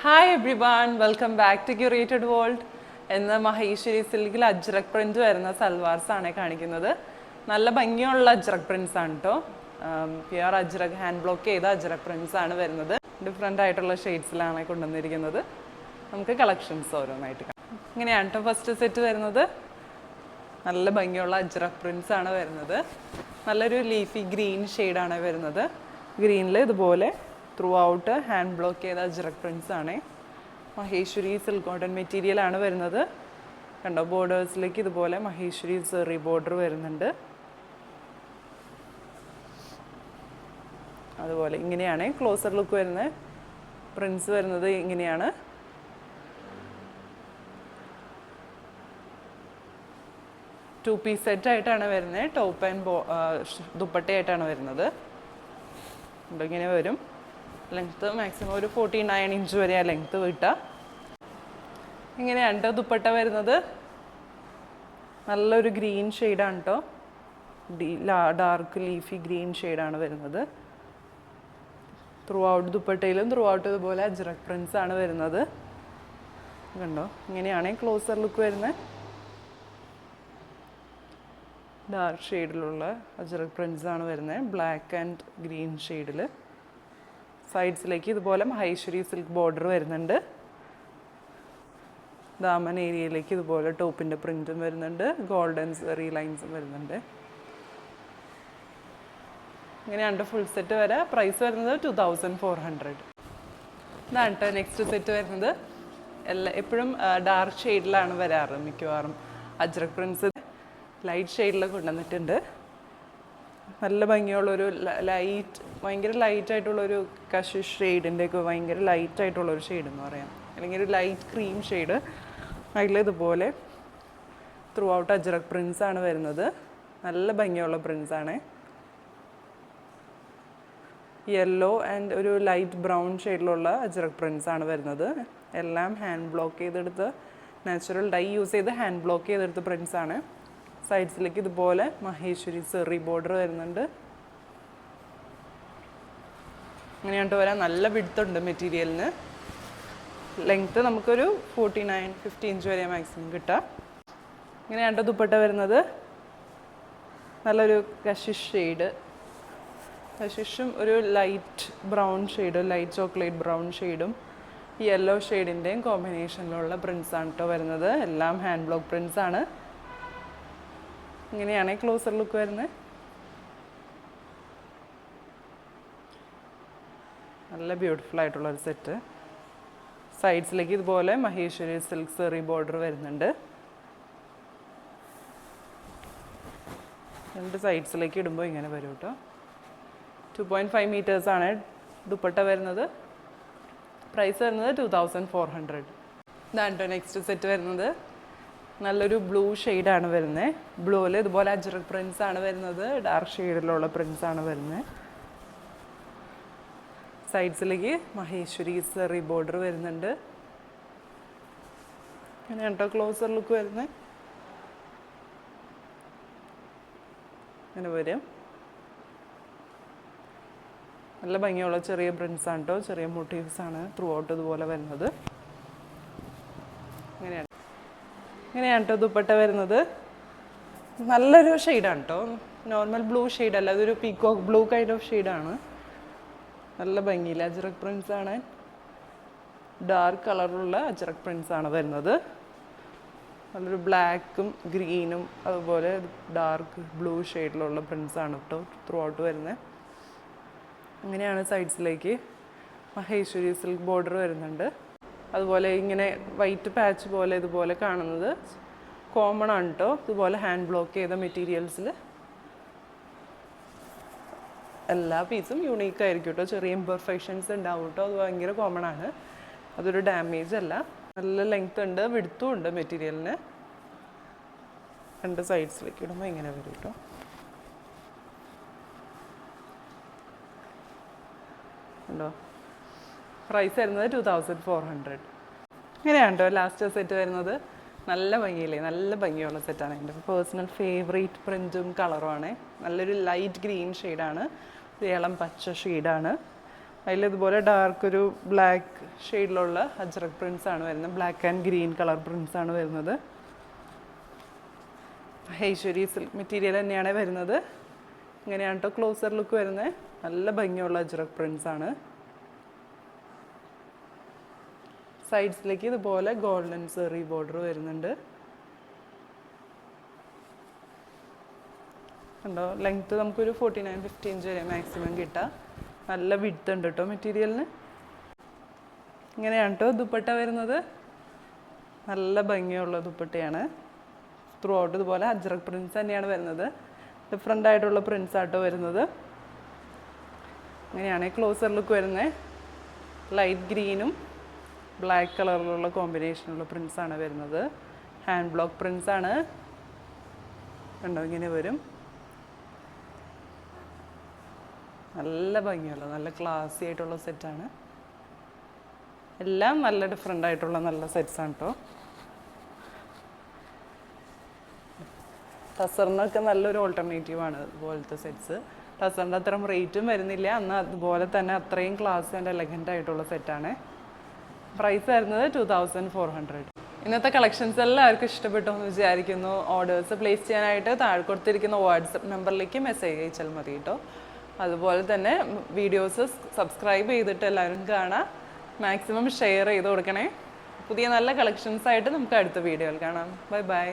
Hi everyone, welcome back to curated world. എന്ന മഹേശ്വരി സിൽക്കിൽ ajrak print വരുന്ന സൽവാർസ് ആണ് കാണിക്കുന്നത്. നല്ല ഭംഗിയുള്ള അജ്രക് പ്രിന്റ്സ് ആണ് കേട്ടോ. പ്യുർ അജ്രക് ഹാൻഡ് ബ്ലോക്ക് ചെയ്ത അജ്രക് പ്രിന്റ്സ് ആണ് വരുന്നത്. ഡിഫറെൻ്റ് ആയിട്ടുള്ള ഷെയ്ഡ്സിലാണ് കൊണ്ടുവന്നിരിക്കുന്നത്. നമുക്ക് കളക്ഷൻസ് ഓരോന്നായിട്ട് കാണാം. ഇങ്ങനെയാണ് കേട്ടോ ഫസ്റ്റ് സെറ്റ് വരുന്നത്. നല്ല ഭംഗിയുള്ള അജ്രക് പ്രിന്റ്സ് ആണ് വരുന്നത്. നല്ലൊരു ലീഫി ഗ്രീൻ ഷെയ്ഡാണ് വരുന്നത്. ഗ്രീനിൽ ഇതുപോലെ ത്രൂ ഔട്ട് ഹാൻഡ് ബ്ലോക്ക് ചെയ്ത അജ്രക് പ്രിന്റ്സ് ആണ്. മഹേശ്വരി സിൽക്ക് കോട്ടൺ മെറ്റീരിയൽ ആണ് വരുന്നത്. കണ്ടോ, ബോർഡേഴ്സിലേക്ക് ഇതുപോലെ മഹേശ്വരി സെറി ബോർഡർ വരുന്നുണ്ട്. അതുപോലെ ഇങ്ങനെയാണ് ക്ലോസർ ലുക്ക് വരുന്നത്. പ്രിന്റ്സ് വരുന്നത് ഇങ്ങനെയാണ്. ടു പീസ് സെറ്റ് ആയിട്ടാണ് വരുന്നത്. ടോപ്പ് ആൻഡ് ദുപ്പട്ടയായിട്ടാണ് വരുന്നത്. ഇങ്ങനെ വരും. ലെങ്ത്ത് മാക്സിമം ഒരു 49 ഇഞ്ച് വരെ ആ ലെങ്ത്ത് കിട്ടുക. ഇങ്ങനെയാണ് കേട്ടോ ദുപ്പട്ട വരുന്നത്. നല്ലൊരു ഗ്രീൻ ഷെയ്ഡാണ് കേട്ടോ. ഡാർക്ക് ലീഫി ഗ്രീൻ ഷെയ്ഡാണ് വരുന്നത്. ത്രൂ ഔട്ട് ദുപ്പട്ടയിലും ത്രൂ ഔട്ട് ഇതുപോലെ അജ്രക് പ്രിന്റ്സ് ആണ് വരുന്നത്. കണ്ടോ, ഇങ്ങനെയാണ് ക്ലോസർ ലുക്ക് വരുന്നത്. ഡാർക്ക് ഷെയ്ഡിലുള്ള അജ്രക് പ്രിന്റ്സ് ആണ് വരുന്നത്. ബ്ലാക്ക് ആൻഡ് ഗ്രീൻ ഷെയ്ഡിൽ. സൈഡ്സിലേക്ക് ഇതുപോലെ മഹേശ്വരി സിൽക്ക് ബോർഡർ വരുന്നുണ്ട്. ദാമൻ ഏരിയയിലേക്ക് ഇതുപോലെ ടോപ്പിൻ്റെ പ്രിൻറ്റും വരുന്നുണ്ട്. ഗോൾഡൻ സെറി ലൈൻസും വരുന്നുണ്ട്. ഇങ്ങനെയാണ് ഫുൾ സെറ്റ് വരെ. പ്രൈസ് വരുന്നത് 2400. ഇതാണ് കേട്ടോ നെക്സ്റ്റ് സെറ്റ് വരുന്നത്. എപ്പോഴും ഡാർക്ക് ഷെയ്ഡിലാണ് വരാറ് മിക്കവാറും അജ്രക് പ്രിന്റ്സ്. ലൈറ്റ് ഷെയ്ഡിൽ കൊണ്ടുവന്നിട്ടുണ്ട്. നല്ല ഭംഗിയുള്ളൊരു ലൈറ്റ്, ഭയങ്കര ലൈറ്റായിട്ടുള്ളൊരു കഷിഷ് ഷെയ്ഡിൻ്റെ ഒക്കെ ഭയങ്കര ലൈറ്റായിട്ടുള്ളൊരു ഷെയ്ഡ് എന്ന് പറയാം. അല്ലെങ്കിൽ ഒരു ലൈറ്റ് ക്രീം ഷെയ്ഡ്. അതിൽ ഇതുപോലെ ത്രൂ ഔട്ട് അജ്രക് പ്രിന്റ്സ് ആണ് വരുന്നത്. നല്ല ഭംഗിയുള്ള പ്രിന്റ്സ് ആണ്. യെല്ലോ ആൻഡ് ഒരു ലൈറ്റ് ബ്രൗൺ ഷെയ്ഡിലുള്ള അജ്രക് പ്രിന്റ്സ് ആണ് വരുന്നത്. എല്ലാം ഹാൻഡ് ബ്ലോക്ക് ചെയ്തെടുത്ത്, നാച്ചുറൽ ഡൈ യൂസ് ചെയ്ത് ഹാൻഡ് ബ്ലോക്ക് ചെയ്തെടുത്ത പ്രിന്റ്സ് ആണ്. സൈഡ്സിലേക്ക് ഇതുപോലെ മഹേശ്വരി സെറി ബോർഡർ വരുന്നുണ്ട്. അങ്ങനെയാണ്ട് വരാൻ നല്ല വിഡ്ത്തുണ്ട് മെറ്റീരിയലിന്. ലെങ്ത്ത് നമുക്കൊരു 49-50 ഇഞ്ച് വരെ മാക്സിമം കിട്ടാം. ഇങ്ങനെയാണ് ദുപ്പട്ട വരുന്നത്. നല്ലൊരു കഷിഷ് ഷെയ്ഡ്. കഷിഷും ഒരു light brown shade, light chocolate brown ഷെയ്ഡും യെല്ലോ ഷെയ്ഡിൻ്റെയും കോമ്പിനേഷനിലുള്ള പ്രിന്റ്സ് ആണ് കേട്ടോ വരുന്നത്. എല്ലാം ഹാൻഡ് ബ്ലോക്ക് പ്രിന്റ്സ് ആണ്. ഇങ്ങനെയാണ് ക്ലോസർ ലുക്ക് വരുന്നത്. നല്ല ബ്യൂട്ടിഫുൾ ആയിട്ടുള്ളൊരു സെറ്റ്. സൈഡ്സിലേക്ക് ഇതുപോലെ മഹേശ്വരി സിൽക്ക് സെറി ബോർഡർ വരുന്നുണ്ട്. രണ്ട് സൈഡ്സിലേക്ക് ഇടുമ്പോൾ ഇങ്ങനെ വരും കേട്ടോ. 2.5 മീറ്റേഴ്സാണ് ദുപ്പട്ട വരുന്നത്. പ്രൈസ് വരുന്നത് 2400. ഇതാണ് കേട്ടോ നെക്സ്റ്റ് സെറ്റ് വരുന്നത്. നല്ലൊരു ബ്ലൂ ഷെയ്ഡാണ് വരുന്നത്. ബ്ലൂവിൽ ഇതുപോലെ അജ്രക് പ്രിന്റ്സ് ആണ് വരുന്നത്. ഡാർക്ക് ഷെയ്ഡിലുള്ള പ്രിന്റ്സ് ആണ് വരുന്നത്. സൈഡ്സിലേക്ക് മഹേശ്വരി സെറി ബോർഡർ വരുന്നുണ്ട്. അങ്ങനെയാണ് കേട്ടോ ക്ലോസർ ലുക്ക് വരുന്നത്. അങ്ങനെ വരും. നല്ല ഭംഗിയുള്ള ചെറിയ പ്രിന്റ്സ് ആണ് കേട്ടോ. ചെറിയ മോട്ടീവ്സ് ആണ് ത്രൂ ഔട്ട് ഇതുപോലെ വരുന്നത്. ഇങ്ങനെയാണ് കേട്ടോ ദുപ്പട്ട വരുന്നത്. നല്ലൊരു ഷെയ്ഡാണ് കേട്ടോ. നോർമൽ ബ്ലൂ ഷെയ്ഡ് അല്ല, അതൊരു പീകോക്ക് ബ്ലൂ കൈൻഡ് ഓഫ് ഷെയ്ഡാണ്. നല്ല ഭംഗിയില്ല അജ്രക് പ്രിന്റ്സ് ആണ്. ഡാർക്ക് കളറുള്ള അജ്രക് പ്രിന്റ്സ് ആണ് വരുന്നത്. നല്ലൊരു ബ്ലാക്കും ഗ്രീനും അതുപോലെ ഡാർക്ക് ബ്ലൂ ഷെയ്ഡിലുള്ള പ്രിന്റ്സ് ആണ് കേട്ടോ ത്രൂ ഔട്ട് വരുന്നത്. അങ്ങനെയാണ് സൈഡ്സിലേക്ക് മഹേശ്വരി സിൽക്ക് ബോർഡർ വരുന്നുണ്ട്. അതുപോലെ ഇങ്ങനെ വൈറ്റ് പാച്ച് പോലെ ഇതുപോലെ കാണുന്നത് കോമൺ ആണ് കേട്ടോ. ഇതുപോലെ ഹാൻഡ് ബ്ലോക്ക് ചെയ്ത മെറ്റീരിയൽസിൽ എല്ലാ പീസും യൂണീക്ക് ആയിരിക്കും കേട്ടോ. ചെറിയ ഇംപെർഫെക്ഷൻസ് ഉണ്ടാവും കേട്ടോ. അത് ഭയങ്കര കോമൺ ആണ്. അതൊരു ഡാമേജ് അല്ല. നല്ല ലെങ്ത് ഉണ്ട്, വിഡ്ത്തും ഉണ്ട് മെറ്റീരിയലിന്. രണ്ട് സൈഡ്സിലേക്ക് ഇടുമ്പോൾ ഇങ്ങനെ വരും കേട്ടോ. ഉണ്ടോ? പ്രൈസ് വരുന്നത് 2400. ഇങ്ങനെയാണ് കേട്ടോ ലാസ്റ്റ് സെറ്റ് വരുന്നത്. നല്ല ഭംഗിയില്ലേ, നല്ല ഭംഗിയുള്ള സെറ്റാണ്. എൻ്റെ പേഴ്സണൽ ഫേവറേറ്റ് പ്രിൻറ്റും കളറുമാണ്. നല്ലൊരു ലൈറ്റ് ഗ്രീൻ ഷെയ്ഡാണ്. ഇളം പച്ച ഷെയ്ഡാണ്. അതിലിതുപോലെ ഡാർക്ക് ഒരു ബ്ലാക്ക് ഷെയ്ഡിലുള്ള അജ്രക് പ്രിൻസ് ആണ് വരുന്നത്. Black and green colour Prince ആണ് വരുന്നത്. മഹേശ്വരി സിൽക്ക് മെറ്റീരിയൽ തന്നെയാണ് വരുന്നത്. ഇങ്ങനെയാണ് കേട്ടോ ക്ലോസർ ലുക്ക് വരുന്നത്. നല്ല ഭംഗിയുള്ള അജ്രക് പ്രിൻസ് ആണ്. സൈഡ്സിലേക്ക് ഇതുപോലെ ഗോൾഡൻ സെറി ബോർഡർ വരുന്നുണ്ട്. കണ്ടോ, ലെങ്ത്ത് നമുക്കൊരു 49-50 ഇഞ്ച് വരെ മാക്സിമം കിട്ടുക. നല്ല വിഡ്ത്ത് ഉണ്ട് കേട്ടോ മെറ്റീരിയലിന്. ഇങ്ങനെയാണ് കേട്ടോ ദുപ്പട്ട വരുന്നത്. നല്ല ഭംഗിയുള്ള ദുപ്പട്ടയാണ്. ത്രൂ ഔട്ട് ഇതുപോലെ അജ്രക് പ്രിൻസ് തന്നെയാണ് വരുന്നത്. ഡിഫറെൻ്റ് ആയിട്ടുള്ള പ്രിൻസ് ആട്ടോ വരുന്നത്. ഇങ്ങനെയാണ് ക്ലോസർ ലുക്ക് വരുന്നത്. ലൈറ്റ് ഗ്രീനും ബ്ലാക്ക് കളറിലുള്ള കോമ്പിനേഷനുള്ള പ്രിൻസ് ആണ് വരുന്നത്. ഹാൻഡ് ബ്ലോക്ക് പ്രിൻസ് ആണ്. കണ്ടോ, ഇങ്ങനെ വരും. നല്ല ഭംഗിയുള്ള നല്ല ക്ലാസി ആയിട്ടുള്ള സെറ്റാണ്. എല്ലാം നല്ല ഡിഫറെൻ്റ് ആയിട്ടുള്ള നല്ല സെറ്റ്സ് ആണ് കേട്ടോ. ടസറിനൊക്കെ നല്ലൊരു ഓൾട്ടർനേറ്റീവാണ് ഇതുപോലത്തെ സെറ്റ്സ്. ടസറിൻ്റെ അത്രയും റേറ്റും വരുന്നില്ല, എന്നാൽ അതുപോലെ തന്നെ അത്രയും ക്ലാസ് ആൻഡ് എലഗൻ്റ് ആയിട്ടുള്ള സെറ്റാണ്. പ്രൈസ് വരുന്നത് 2400. ഇന്നത്തെ കളക്ഷൻസ് എല്ലാവർക്കും ഇഷ്ടപ്പെട്ടു എന്ന് വിചാരിക്കുന്നു. ഓർഡേഴ്സ് പ്ലേസ് ചെയ്യാനായിട്ട് താഴെ കൊടുത്തിരിക്കുന്ന വാട്സപ്പ് നമ്പറിലേക്ക് മെസ്സേജ് അയച്ചാൽ മതി കേട്ടോ. അതുപോലെ തന്നെ വീഡിയോസ് സബ്സ്ക്രൈബ് ചെയ്തിട്ട് എല്ലാവരും കാണാം. മാക്സിമം ഷെയർ ചെയ്ത് കൊടുക്കണേ. പുതിയ നല്ല കളക്ഷൻസ് ആയിട്ട് നമുക്ക് അടുത്ത വീഡിയോയിൽ കാണാം. Bye bye.